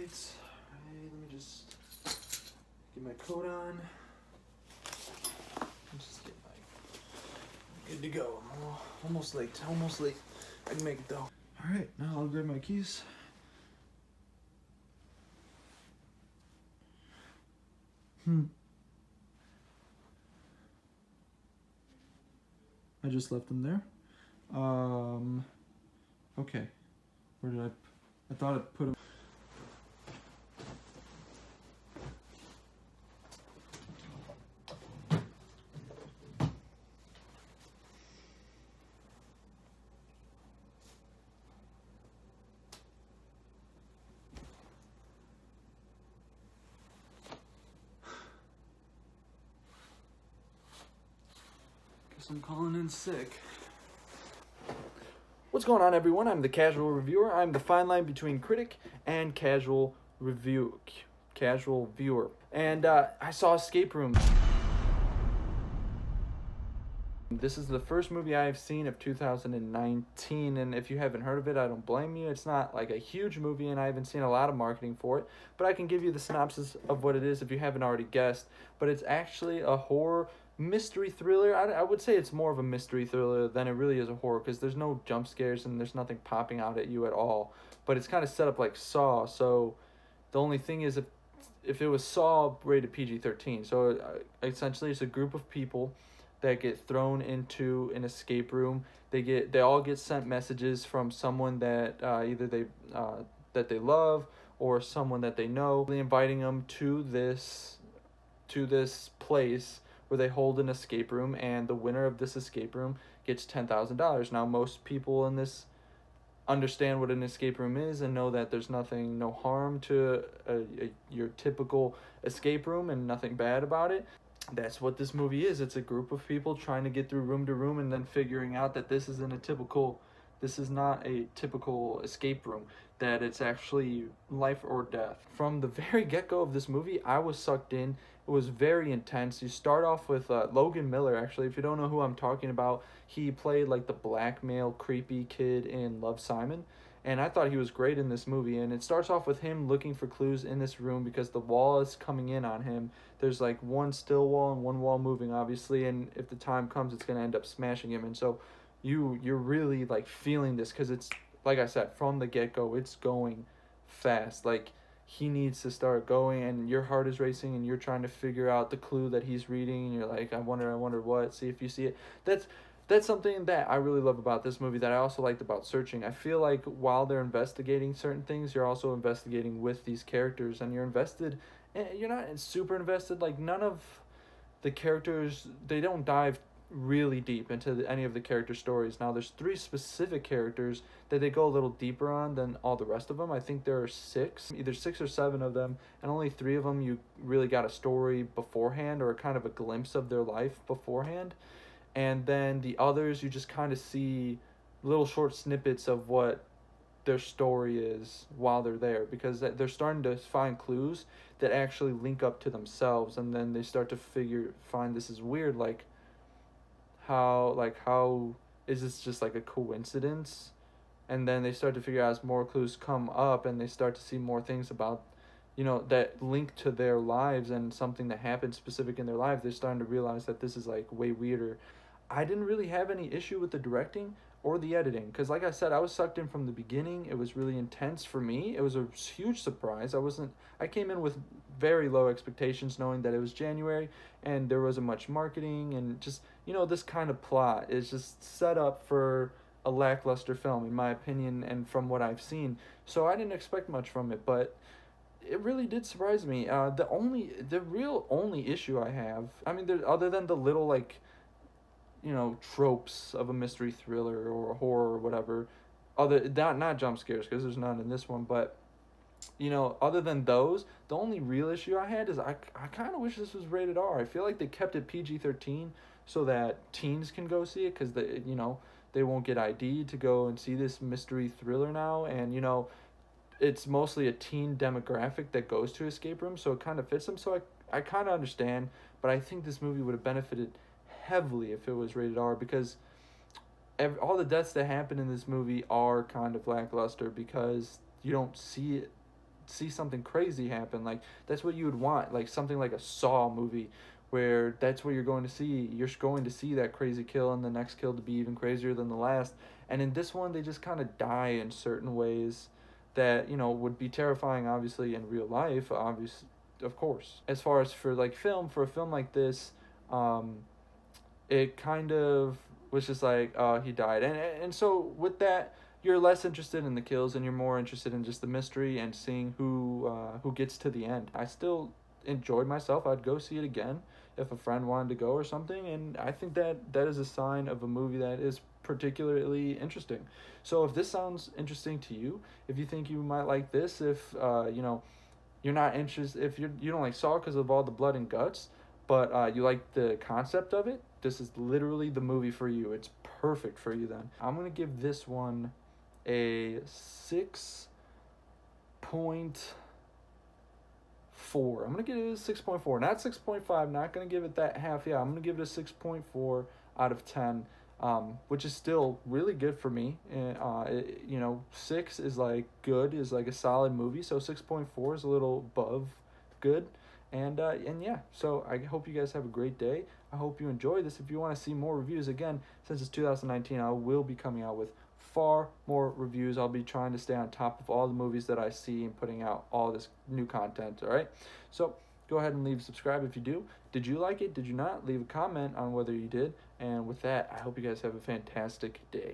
Alright, let me just get my coat on. Just get my good to go. I'm almost late. I can make it though. Alright, now I'll grab my keys. I just left them there. Okay. Where did I thought I put them. Guess I'm calling in sick. What's going on, everyone? I'm the casual reviewer. I'm the fine line between critic and casual viewer. And I saw Escape Room. This is the first movie I've seen of 2019, and if you haven't heard of it, I don't blame you. It's not like a huge movie, and I haven't seen a lot of marketing for it, but I can give you the synopsis of what it is if you haven't already guessed. But it's actually a horror mystery thriller. I would say it's more of a mystery thriller than it really is a horror, because there's no jump scares and there's nothing popping out at you at all. But it's kind of set up like Saw, so the only thing is if it was Saw rated PG-13. So essentially it's a group of people that get thrown into an escape room. They all get sent messages from someone that either they love or someone that they know, inviting them to this place where they hold an escape room, and the winner of this escape room gets $10,000. Now, most people in this understand what an escape room is and know that there's no harm to your typical escape room and nothing bad about it. That's what this movie is. It's a group of people trying to get through room to room and then figuring out that this is not a typical escape room, that it's actually life or death. From the very get-go of this movie, I was sucked in. It was very intense. You start off with Logan Miller, actually. If you don't know who I'm talking about, he played like the blackmail creepy kid in Love, Simon. And I thought he was great in this movie. And it starts off with him looking for clues in this room because the wall is coming in on him. There's like one still wall and one wall moving, obviously. And if the time comes, it's going to end up smashing him. And so you're really like feeling this because it's, like I said, from the get-go, it's going fast. Like, he needs to start going and your heart is racing and you're trying to figure out the clue that he's reading. And you're like, I wonder what, see if you see it. That's something that I really love about this movie that I also liked about Searching. I feel like while they're investigating certain things, you're also investigating with these characters and you're invested. And you're not super invested. Like, none of the characters, they don't dive really deep into any of the character stories. Now, there's 3 specific characters that they go a little deeper on than all the rest of them. I think there are 6, either 6 or 7 of them, and only 3 of them you really got a story beforehand or kind of a glimpse of their life beforehand. And then the others, you just kind of see little short snippets of what their story is while they're there, because they're starting to find clues that actually link up to themselves, and then they start to find this is weird, like how is this just like a coincidence? And then they start to figure out as more clues come up and they start to see more things about, that link to their lives and something that happened specific in their life. They're starting to realize that this is like way weirder. I didn't really have any issue with the directing or the editing, because like I said, I was sucked in from the beginning. It was really intense for me. It was a huge surprise. I came in with very low expectations, knowing that it was January and there wasn't much marketing, and just, this kind of plot is just set up for a lackluster film, in my opinion, and from what I've seen. So I didn't expect much from it, but it really did surprise me. The real only issue I have, other than the little, like, tropes of a mystery thriller or a horror or whatever, not jump scares, because there's none in this one, but other than those, the only real issue I had is I kind of wish this was rated R. I feel like they kept it PG-13 so that teens can go see it, because they won't get ID to go and see this mystery thriller now, and it's mostly a teen demographic that goes to escape rooms, so it kind of fits them. So I kind of understand, but I think this movie would have benefited heavily if it was rated R, because all the deaths that happen in this movie are kind of lackluster, because you don't see see something crazy happen. Like that's what you would want, like something like a Saw movie, where that's what you're going to see. You're going to see that crazy kill and the next kill to be even crazier than the last. And in this one, they just kind of die in certain ways that, you know, would be terrifying, obviously, in real life, obviously, of course. As far as for like film, for a film like this, it kind of was just like, he died. And so with that, you're less interested in the kills and you're more interested in just the mystery and seeing who gets to the end. I still enjoyed myself. I'd go see it again if a friend wanted to go or something, and I think that is a sign of a movie that is particularly interesting. So if this sounds interesting to you, if you think you might like this, if you know, you're not interested, if you don't like Saw because of all the blood and guts, but you like the concept of it, this is literally the movie for you. It's perfect for you then. I'm gonna give this one a 6.4. I'm gonna give it a 6.4, not 6.5. Not gonna give it that half. Yeah, I'm gonna give it a 6.4 out of 10, which is still really good for me. And you know, 6 is like good, is like a solid movie. So 6.4 is a little above good. And yeah, so I hope you guys have a great day. I hope you enjoy this. If you want to see more reviews, again, since it's 2019, I will be coming out with far more reviews. I'll be trying to stay on top of all the movies that I see and putting out all this new content, all right? So go ahead and leave a subscribe if you do. Did you like it? Did you not? Leave a comment on whether you did. And with that, I hope you guys have a fantastic day.